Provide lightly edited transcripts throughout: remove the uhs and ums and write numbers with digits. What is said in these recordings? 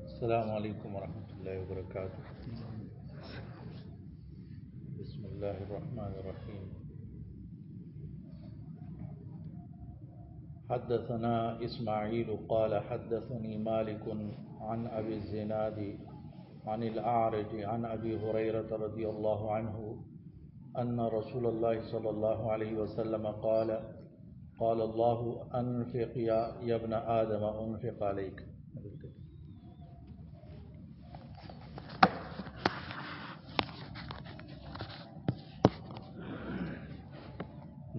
السلام عليكم ورحمة الله وبركاته. بسم الله الرحمن الرحيم. حدثنا إسماعيل قال حدثني مالك عن أبي الزناد عن الأعرج عن أبي هريرة رضي الله عنه أن رسول الله صلى الله عليه وسلم قال قال الله أنفق يا ابن آدم أنفق عليك.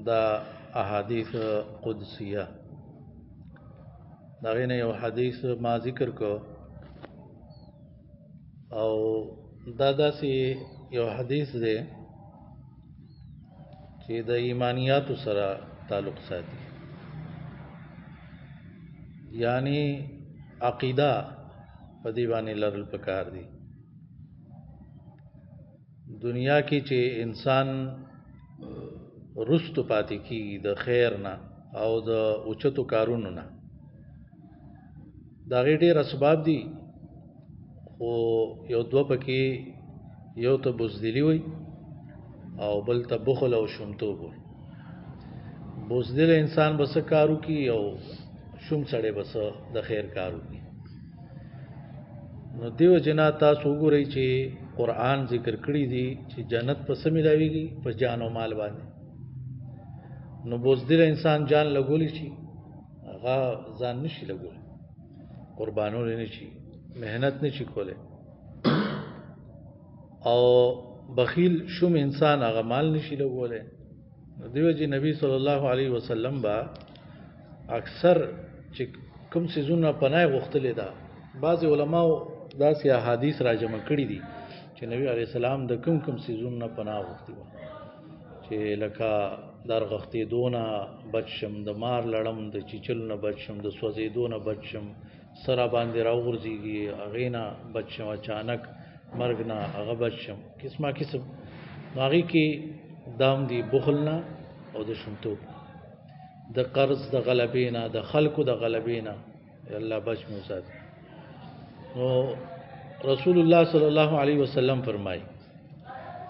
دا احادیث قدسیه دا غینه یو حدیث ما ذکر کو او دا داسې یو حدیث دی چې د ایمانیاتو سره تعلق ساتي، یعنی عقیده په دې باندې لرل پکار دي. دنیا کې چې انسان رستو پاتې کیږي د خیر نه او د اوچتو کارونو نه، دا ډېر اسباب دي، خو یو دوه پکې، یو ته بزدلی وي او بل ته بخل او شومتوب وي. بزدل انسان بس کارو کی او شوم سړی بس د خیر کارو کی. نو دیو جنا تاسو وګورئ چې قرآن ذکر کړی دی چې جنت په څه ملاویږي؟ په جان او مال باندې. نو بزدل انسان جان لګولی شي، هغه ځان نشي لګولی، قربانول نشي، مهنت نشي کولی. او بخیل شوم انسان هغه مال نشي لګولی. دیو جی نبی صلی الله علیه وسلم با اکثر چې کوم سيزونه پناه غوښتلې ده، بعض علماو داسې احادیث را جمع کړي دي چې نبی علیه السلام د کوم سيزونه پناه غوښتي وه، چې لکه درغختې دونه بچشم، د مار لړم، د چیچلونه بچشم، د سوځېدونه بچشم، سره باندې راوغورځېږي هغې نه بچشم، اچانک مرګ نه هغه بچشم، قسمه قسم. نو هغې کې دام دی بخل نه او د شومتوب، د قرض د غلبې نه، د خلکو د غلبې نه الله بچ مو ساتي. نو رسول الله صلی الله علیه وسلم فرمایي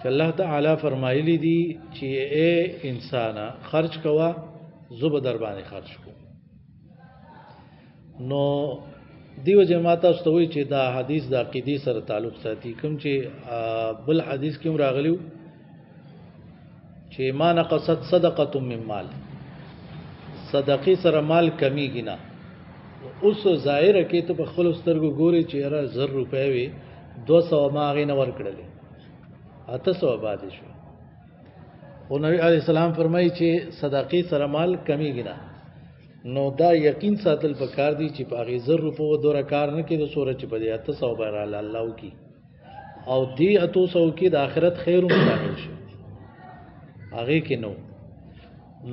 چې الله تعالی فرمایلی دي چې اے انسانا خرج کوا زو به در باندې خرج کو. نو دیو جماعت واستو چې دا حدیث د عقیدې سره تعلق ساتي. کوم چې بل حدیث کې راغلیو چې ما نقصت صدقه من مال، صدقې سره مال کمیږي نه. اوس ظاهره کې ته په خپل سترګو ګوري چې را 1000 روپۍ وي 200 ما غې نه ورکړلې 800 باندې شو. او نبی علیہ السلام فرمایي چې صدقې سره مال کمیږي نه. نو دا یقین ساتل پکار دي چې په هغې 1000 روپو دوره کار نه کېده څومره چې په دې 800 باندې الله وکړي، او دې 800 کې د آخرت خیر هم داخل شي هغې کې نو.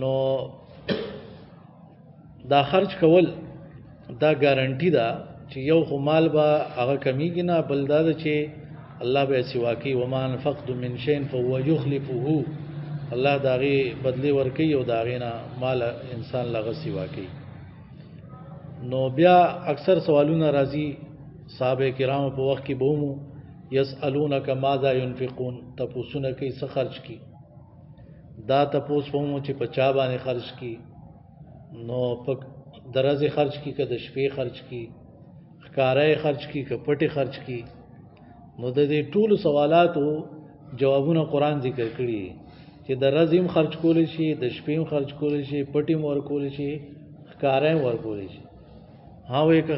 نو دا خرج کول دا ګارنټي ده چې یو خو مال به هغه کمیږي نه، بل دا ده چې الله به سوا کوي. وما انفقتم من شيء فهو يخلفه، الله د هغې بدلې ورکوي او د هغې نه مال انسان له هغه سوا کوي. نو بیا اکثر سوالونه راځي صحابه کرامو په وخت کې به ومو یسألونک ماذا ينفقون، تپوسونه کوي څه خرج کړي. دا تپوس به ومو چې په چا باندې خرج کړي، نو په د ورځې خرج کړي که د شپې خرج کړي، ښکاره خرج کړي که پټې خرج کړي. نو د دې ټولو سوالاتو جوابونه قرآن ذکر کړي چې د ورځې هم خرج کولی شي، د شپې هم خرج کولی شي، پټې هم ورکولی شي، ښکاره هم ورکولی شي. ها وایي که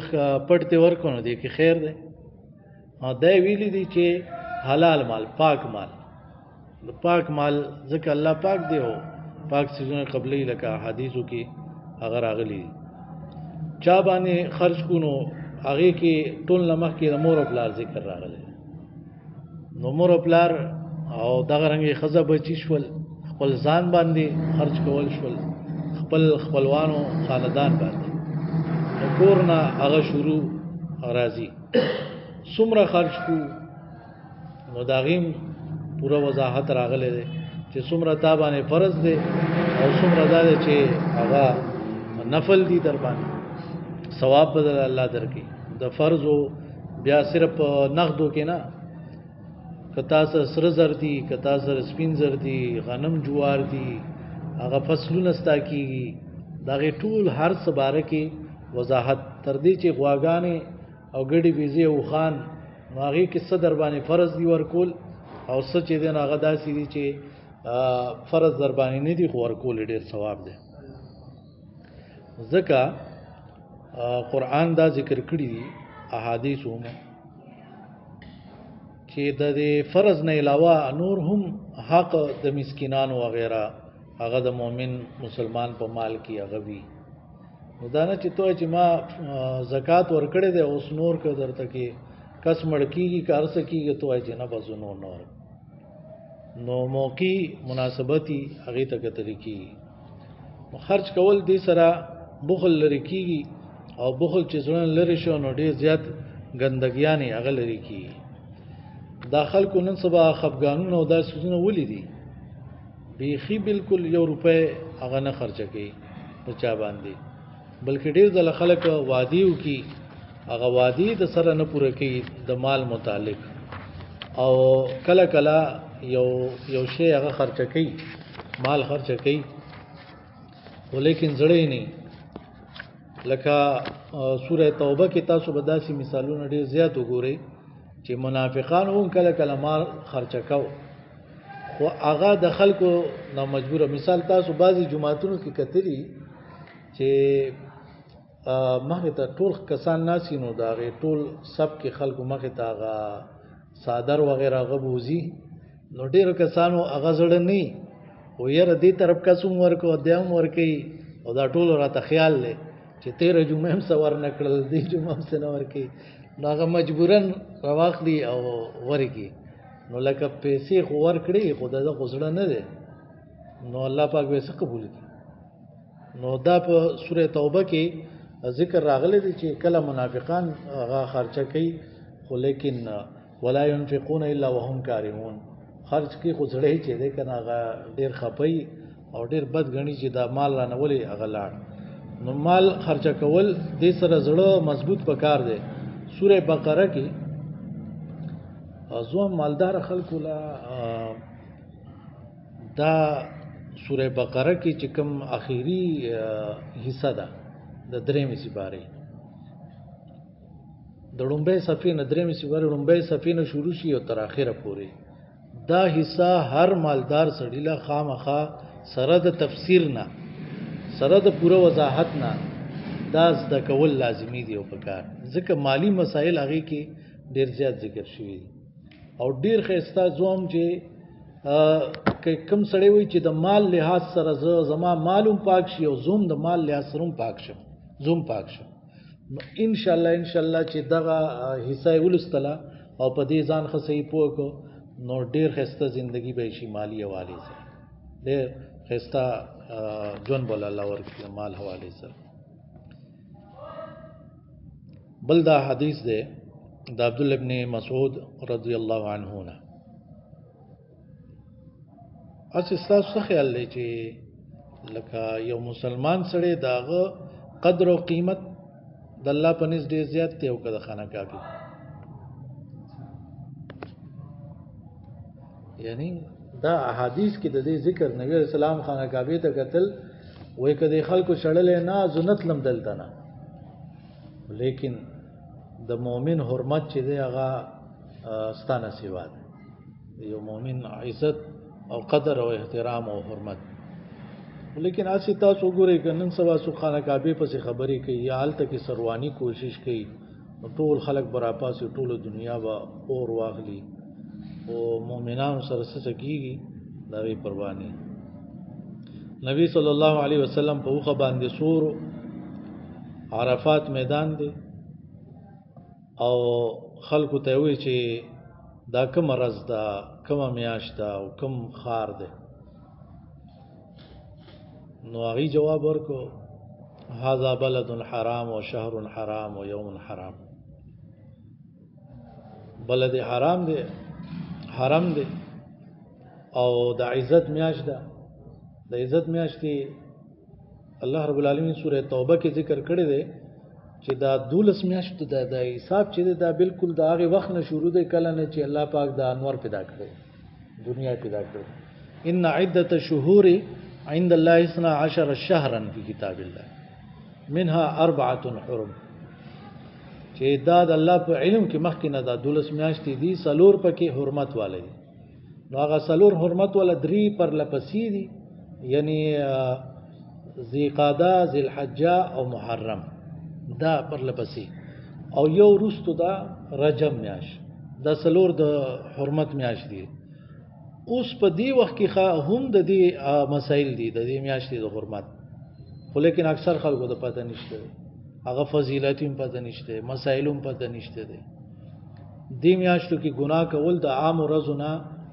پټ دې ورکړو نو دې کې خیر دی. دا یې ویلي دي چې حلال مال، پاک مال، د پاک مال ځکه الله پاک دی او پاک څیزونه قبلې لکه حدیثو کې هغه راغلي دي. چا باندې خرج کو نو هغې کې ټول نه مخکې د مور او پلار ذکر راغلی. نو مور او پلار او دغه رنګې ښځه بچي شول، خپل ځان باندې خرج کول شول، خپل خپلوانو خاندان باندې. نو کور نه هغه شروع راځي څومره خرج کو. نو د هغې پوره وضاحت راغلی دی چې څومره تا باندې فرض دی او څومره دا دی چې هغه نفل دی در باندې. ثواب بدل الله درکې. د فرضو بیا صرف نقدو کې نه، کتا سره زر دي، کتا سره سپین زر دي، غنم جوار دي، هغه فصلونه ستا کېږي، دغې ټول هر څه باره کې وضاحت. تر دې چې غواګانې او ګډې بیزې او خان، نو هغې کې څه در باندې فرض دي ورکول، او څه چې دی نو هغه داسې دي چې فرض در باندې نه دي، خو ورکول ډېر ثواب دی. ځکه قرآن دا ذکر کړي دي احادیثو هم چې د دې فرض نه علاوه نور هم حق د مسکینانو وغیرہ هغه د مؤمن مسلمان په مال کې هغه وي. نو دا نه چې توای چې ما زکات ورکړې ده اوس نور که درته کې کس مړ کېږي که هر څه کېږي توای چې نه بس نور نو موقع مناسبتي هغې ته کتلی کېږي. نو خرچ کول دې سره بخل لرې کېږي، او بخل چې زړه لرې شو نو ډېر زیات ګندګیانې هغه لرې کېږي. دا خلکو نن سبا خفګانونه او دا سوزونه ولې دي؟ بیخي بالکل 1 روپۍ هغه نه خرچه کوي په چا باندې، بلکې ډېر ځله خلک وعدې وکړي، هغه وعدې د سره نه پوره کوي د مال متعلق، او کله کله یو شی هغه خرچه کوي، مال خرچه کوي، خو لیکن زړه یې نه. لکه سوره توبه کې تاسو به داسې مثالونه ډېر زیات وګورئ چې منافقان هم کله کله مال خرچه کو، خو هغه د خلکو نه مجبوره. مثال تاسو بعضې جماعتونو کې کتلي چې مخې ته ټول کسان ناسي، نو د هغې ټول سب کې خلکو مخې ته هغه څادر وغیره هغه بوځي، نو ډېرو کسانو هغه زړه نه وي، خو یاره دې طرف کس هم ورکو دی هم ورکوي، او دا ټولو راته خیال دی چې 13 جمعه هم څه ورنه کړل، دې جمعه هم څه نه ورکوي، نو هغه مجبوراً راواخلي او ورکړي. نو لکه پیسې خو ورکړي، خو د ده خو زړه نه دی، نو الله پاک به یې څه قبول کړي. نو دا په سوره توبه کې ذکر راغلی دی چې کله منافقان هغه خرچه کوي، خو لیکن ولا ينفقون الا وهم کارهون، خرچ کوي خو زړه یې چې دی که نه هغه ډېر خفه او ډېر بد ګڼي چې دا مال رانه ولې هغه لاړ. نو مال خرچه کول دې سره زړه مضبوط پکار دی. سوره بقره کې زوم مالدار خلکو لا دا سوره بقره کې چې کوم اخیری حصہ ده د 3مې سپارې، د لومبۍ صفحې نه 3مې سپارې لومبۍ صفحې نه شروع شي او تر اخره پورې دا حصہ هر مالدار سړي له خامخا سره د تفسیر نه، سره د پوره وضاحت نه دا زده کول لازمي دی او پکار، ځکه مالی مسائل هغې کې ډېر زیات ذکر شوي دي. او ډېر ښایسته زوم چې کوم سړی وایي چې د مال لحاظ سره زما مال هم پاک شي او زوم د مال لحاظ سره هم پاک شم، زوم پاک شم، نو انشاءالله چې دغه حصه یې ولوستله او په دې ځان ښه صحیح پوه کړو، نو ډېر ښایسته زندګي به یې شي مالي حوالې سره، ډېر ښایسته ژوند به الله ورکړي مال حوالې سره. بل دا حدیث دی د عبدالله ابن مسعود رضی الله عنه نه. اصل ستاسو څه خیال دی چې لکه یو مسلمان سړی د هغه قدر او قیمت د الله په نزد ډېر زیات دی او که د خانه کعبې؟ یعنی دا احادیث کې د دې ذکر نبی علیہ السلام خانه کعبې ته کتل، وایي که د خلکو شړلې نه زه نه تلم دلته نه، لیکن د مؤمن حرمت چې دی هغه ستا نه سوا دی، یو مؤمن عزت او قدر او احترام او حرمت. لیکن اسی تاسو وګورئ که نن سبا څوک خانه کعبې پسې خبرې کوي یا هلته کې سرواني کوشش کوي، نو ټول خلک به راپاسي، ټوله دنیا به اور واخلي، او مؤمنانو سره څه کېږي د هغې پروا نه. نبی صلی الله علیه وسلم په اوښه باندې سور عرفات میدان دی، او خلکو ته وایي چې دا کومه ورځ ده، کومه میاشت ده او کوم ښار دی، نو هغې جواب ورکړو هذا بلد حرام و شهر حرام و یوم حرام. بلد حرام دی، حرم دی، او د عزت میاشت ده. د عزت میاشت کې الله رب العالمین سوره توبه کې ذکر کړی دی چې دا 12 میاشتو د حساب چې دا بالکل د هغه وخت نه شروع دی کله نه چې الله پاک د انور پیدا کړی دنیا پیدا کړی ان عدة الشهور عند الله 12 شهرا في كتاب الله منها 4 حرم چې دا د الله په علم کې مخکې نه دا 12 میاشتې دي سلور پکې حرمت والے دي نو هغه سلور حرمت ولا 3 پر لپسې دي یعنی ذی قعده ذی الحجه او محرم دا پر لپسې او یو روستو دا رجب میاش دا سلور د حرمت میاش دي اوس په دی وخت کې هم د دې مسائل دي د دې میاشتې د حرمت خو لیکن اکثر خلکو د پته نشته هغه فضیلت هم پته نشته مسائل هم پته نشته دي دې میاشتو کې ګناه کول د عام ورځو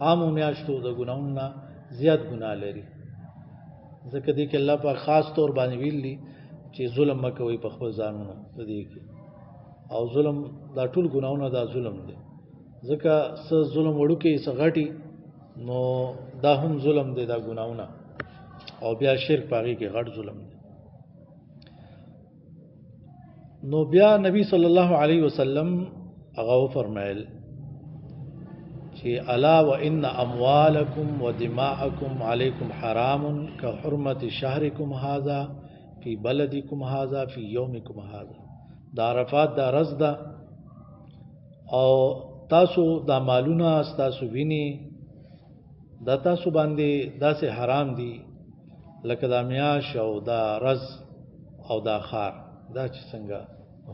عام میاشتو د ګناونو نه زیات ګناه لري ځکه دې کې الله په خاص طور باندې ویلي چې ظلم مکوئ په خپل ځانونو دې کې او ظلم دا ټول ګناونه دا ظلم دي ځکه څه ظلم وړو کې څه غټي نو دا هم ظلم دی دا ګناونه او بیا شرک پاږي کې غټ ظلم دی نو بیا نبی صلی الله علیه وسلم هغه فرمایل چې الا وان اموالکم ودماءکم علیکم حرام كحرمت شهرکم هذا فی بلدکم هذا فی یومکم هذا دا عرفات دا رز دا او تاسو دا مالونه تاسو ویني دا تاسو باندې داسې حرام دي لکه دا میاش او دا رز او دا خار دا چې څنګه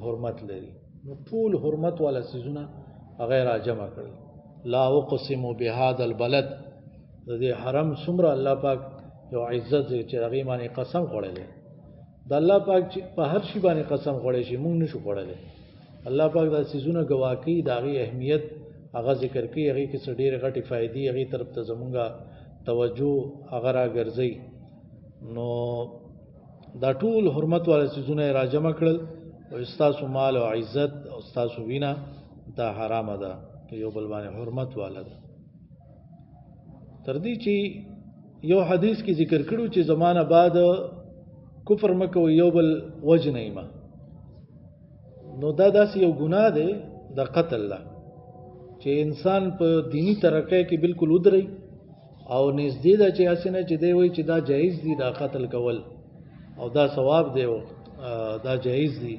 حرمت لري نو ټول حرمت والا سيزونه غیر جمع کړل لا اقسم بهذا البلد د دې حرم څومره الله پاک یو عزت چې هغه باندې قسم خوړل د الله پاک چې په هر شي باندې قسم خوړل شي مونږ نشو خوړل الله پاک دا سيزونه گواکې د هغه اهمیت هغه ذکر کوي هغه کې څه ډېر غټي فائدې هغه طرف ته زمونږه توجه هغه راګرځي نو دا ټول حرمت والا سيزونه راجمع کړل او استاسو مال او عزت او استاسو وینا دا حرام ده یو بل باندې حرمت والا ده تر دې چې یو حدیث کې ذکر کړو چې زمانہ بعد کفر مکو یو بل وجنه ایما نو دا داسې یو ګناه ده د قتل الله چې انسان په دینی ترقه کې بالکل ودري او نږدې ده چې اسنه چې دی وای چې دا جایز دي دا قتل کول او دا ثواب دی او دا جایز دي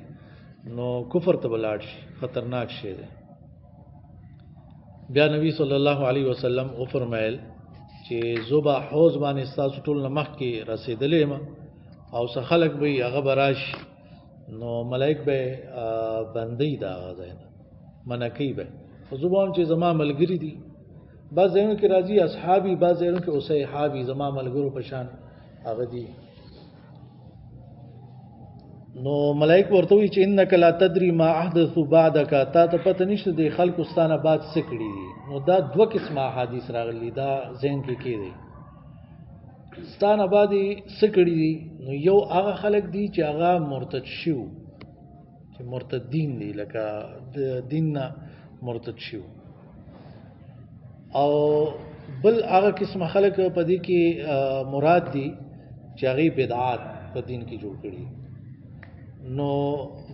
نو کفر ته بلاړ شي خطرناک شی دی بیا نبی صلی الله علیه وسلم او فرمایل چې زوبا حوض باندې تاسو ټول نمخ کې رسیدلې ما او څه خلک به هغه براش نو ملائک به بندي دا غځاین منکی به زبان چې زما ملګری دي بعض ځایونو کې راځي اصحابي بعض ځایونو کې اصحابي زما ملګرو په شان هغه دي نو ملائک ورته وی چې انک لا تدری ما احدث بعدک تا ته پته نشته د خلکو ستانه بعد سکړي دي نو دا دوه قسمه حدیث راغلي دا ذهن کې کېږي ستانه بعد سکړي دي نو یو هغه خلک دي چې هغه مرتد شو چې مرتدین دي لکه د دین نه مرتد شو او بل هغه قسم خلک په دې کې مراد دي چې هغه بدعات په دین کې جوړ کړي نو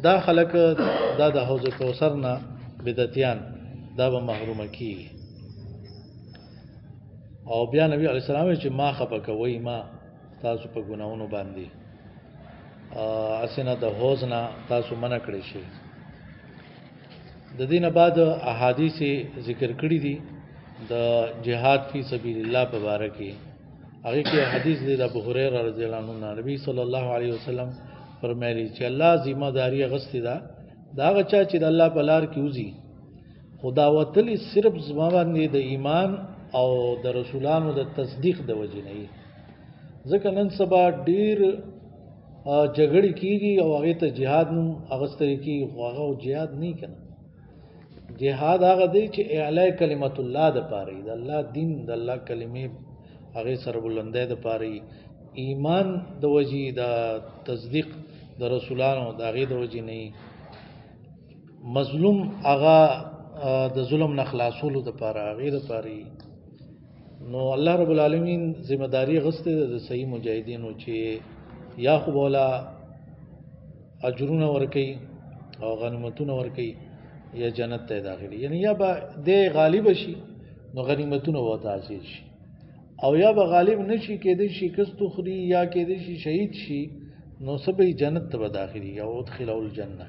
دا خلک دا د حوض کوثر نه بدعتيان دا به محروم کیږي او بیا نبی علی السلام چې ما خپه کوي ما تاسو په ګناونو باندې اسنه د حوض نه تاسو منع کړی شي د دینه بعد احادیث ذکر کړی دي د جهاد فی سبیل الله په اړه کې هغه کې حدیث دی د ابو هريره رضی الله عنه نبی صلی الله علیه وسلم فرمایلی چې الله ذمہ داری غستی دا غچا چې د الله په لار کې وزي خدا وتلی صرف زما باندې د ایمان او د رسولانو د تصدیق د وجې نه ځکه نن سبا ډیر جګړې کیږي او هغه ته jihad نوم اغستري کی هغه jihad نه کنه jihad هغه دی چې اعلی کلمت الله د پاره د الله دین د الله کلمې هغه سره بلندې د پاره ایمان د وجې د تصدیق د رسولانو د هغه د وجې نه مظلوم هغه د ظلم نه خلاصولو د پاره هغه د پاره نو الله رب العالمین ذمہ داری غسته د صحیح مجاهدینو چې یا خو بولا اجرونه ورکي او غنیمتونه ورکي یا جنت ته داخلي، یعنی یا به د غالب شي نو غنیمتونه وته حاصل شي، او یا به غالب نشي کېدې شي کستو خوري یا کېدې شي شهید شي نو سبې جنت ته داخلي او ادخلوا الجنه.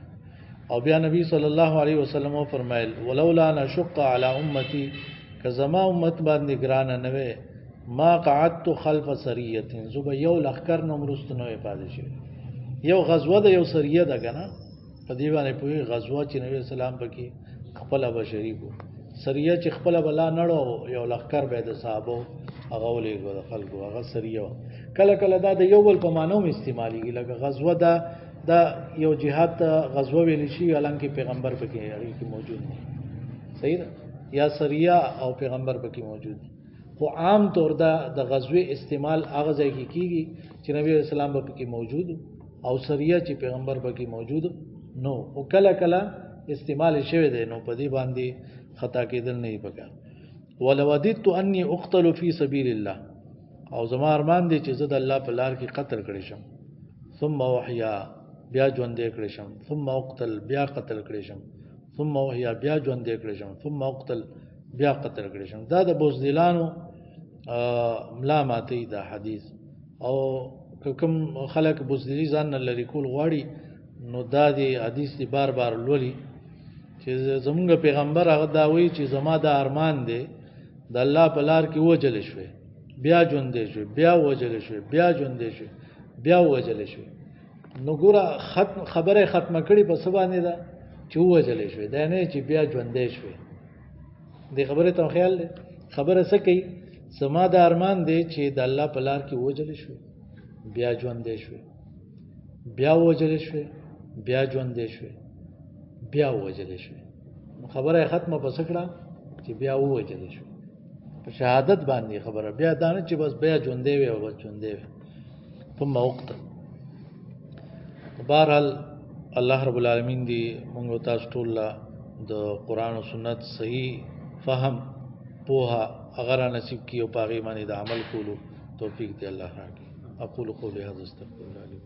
او بیا نبی صلی الله علیه وسلم فرمایل ولولا نشق علی امتی کزما امت باندې ګران نه وي ما قعدت خلف سریه زب یو لخر نو مرستنو پاتې شي. یو غزوه ده یو سریه ده کنه په دی باندې په غزوه چې نبی اسلام پکې خپل بشری کو سریه چې خپل بلا نړو یو لخر به د صحابه هغه ولې کو د خلکو هغه سریه کله کله دا د یو بل په مانو استعمالي لکه غزوه ده دا یو جهاد غزوه ویل شي حالانکه پیغمبر پکې هغه کې موجود دی صحیح ده یا سریه او پیغمبر پکې موجود دی خو عام طور دا د غزوه استعمال هغه ځای کې کیږي چې نبی اسلام پکې موجود او سریه چې پیغمبر پکې موجود نو او کله کله استعمال شوی دی نو په دې باندې خطا کېدل نه پکار. ولوددت انی اقتل فی سبیل الله او زما ارمان دی چې زه د الله په لار کې قتل کړی شم ثم وحیا بیا ژوندې کړی شم ثم اقتل بیا قتل کړی شم ثم وحیا بیا ژوندې کړی شم ثم اقتل بیا قتل کړی شم. دا د بوزدلانو ملامتي دا حدیث او کوم خلک بوزدلی ځان نه لري کول غواړي نو دا دی حدیث دی بار بار لولي چې زمونږ پیغمبر هغه دا وایي چې زما د ارمان دی د الله په لار کې وجل شوی بیا ژوندې شوی بیا وجل شوی بیا ژوندې شوی بیا وجل شوی. نو ګوره خبره ختمه کړي په څه باندې ده چې وجل شوی دا نه چې بیا ژوندې شوی. دې خبره ته خیال دی خبره څه کوي زما د ارمان دی چې د الله په لار کې وجل شوی بیا ژوندې شوی بیا وجل شوی بیا ژوندې شوی بیا وجل شوی. خبره ختمه پس کړه چې بیا وجل شوی په شهادت باندې خبره بیا دانه چې بس بیا ژوندې وي او بس ژوندې وي ثم وقت. بهرحال الله رب العالمین دی موږ تاسو ټول د قران او سنت صحیح فهم پوها اگر نصیب کیو پاغي باندې د عمل کولو توفیق دی الله راکړي. اقول قولي هذا استغفر الله لي